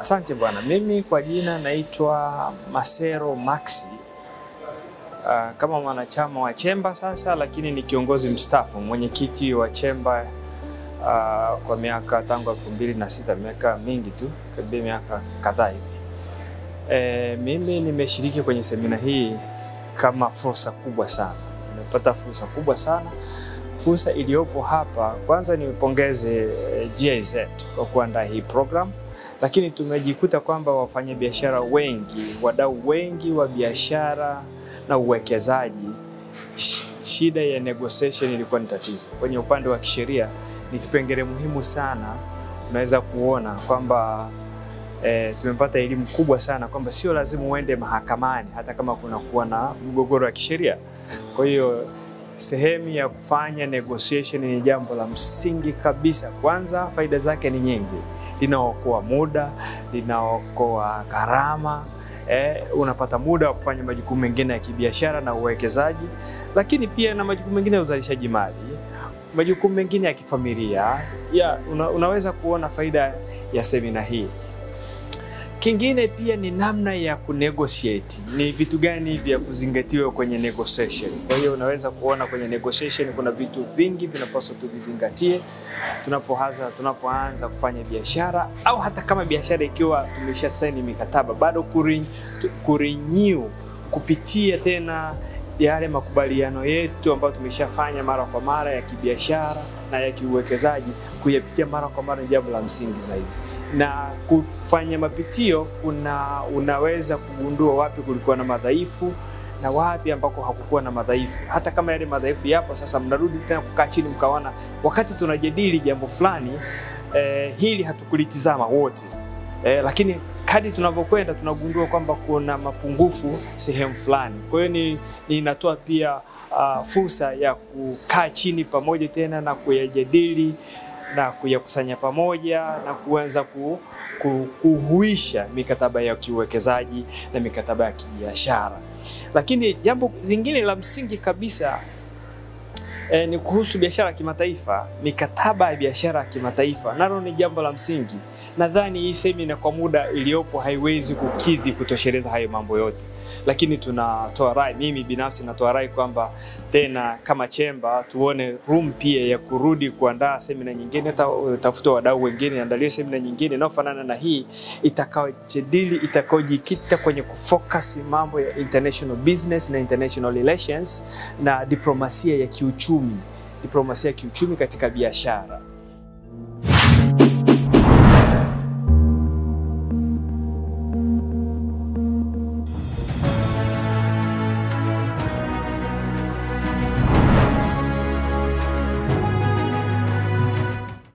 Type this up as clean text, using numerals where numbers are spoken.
Asante bwana, mimi kwa jina naitwa Masero Maxi. Kama mwanachama wa Chemba sasa, lakini ni kiongozi mstaafu, mwenyekiti wa Chemba kwa miaka tangu 2006, miaka mingi tu, karibia miaka kadhaa hivi. Mimi nimeshiriki kwenye semina hii kama fursa kubwa sana. Nimepata fursa kubwa sana. Fursa iliyopo hapa, kwanza nimpongeze GIZ kwa kuandaa hii program. Lakini tumejikuta kwamba wafanyabiashara wengi, wadau wengi wa biashara na uwekezaji, shida ya negotiation ilikuwa ni tatizo. Kwenye upande wa kisheria ni kipengele muhimu sana. Unaweza kuona kwamba tumepata elimu kubwa sana kwamba sio lazima uende mahakamani hata kama kuna kuwa na mgogoro wa kisheria. Kwa hiyo sehemu ya kufanya negotiation ni jambo la msingi kabisa. Kwanza faida zake ni nyingi. Linaokoa muda, linaokoa gharama, unapata muda wa kufanya majukumu mengine ya kibiashara na uwekezaji, lakini pia na majukumu mengine ya uzalishaji mali, majukumu mengine ya kifamilia. Unaweza kuona faida ya semina hii. Kingine pia ni namna ya kunegotiate. Ni vitu gani vya kuzingatiwa kwenye negotiation. Kwa hiyo unaweza kuona kwenye negotiation kuna vitu vingi vinapaswa tuvizingatie tunapoanza kufanya biashara, au hata kama biashara ikiwa tumesha saini mikataba, bado kurenew, kupitia tena yale makubaliano yetu ambayo tumeshafanya mara kwa mara ya kibiashara na ya kiuwekezaji, kuyapitia mara kwa mara ni jambo la msingi zaidi. Na kufanya mapitio unaweza kugundua wapi kulikuwa na madhaifu na wapi ambako hakukuwa na madhaifu. Hata kama yale madhaifu yapo, sasa mnarudi tena kukaa chini mkaona wakati tunajadili jambo fulani hili hatukulitizama wote. Lakini kadri tunavyokwenda tunagundua kwamba kuna mapungufu sehemu fulani. Kwa hiyo inatoa pia fursa ya kukaa chini pamoja tena na kuyajadili na kuyakusanya pamoja na kuanza kuhuisha mikataba ya kiuwekezaji na mikataba ya kibiashara. Lakini jambo lingine la msingi kabisa ni kuhusu biashara ya kimataifa, mikataba ya biashara ya kimataifa. Nalo ni jambo la msingi. Nadhani hii semina kwa muda iliyopo haiwezi kukidhi kutosheleza hayo mambo yote. Lakini tunatoa rai, mimi binafsi natoa rai kwamba tena kama Chemba tuone room pia ya kurudi kuandaa semina nyingine, tafuta wadau wengine, andalie semina nyingine inayofanana na hii itakayojikita kwenye kufocus mambo ya international business na international relations na diplomasia ya kiuchumi katika biashara.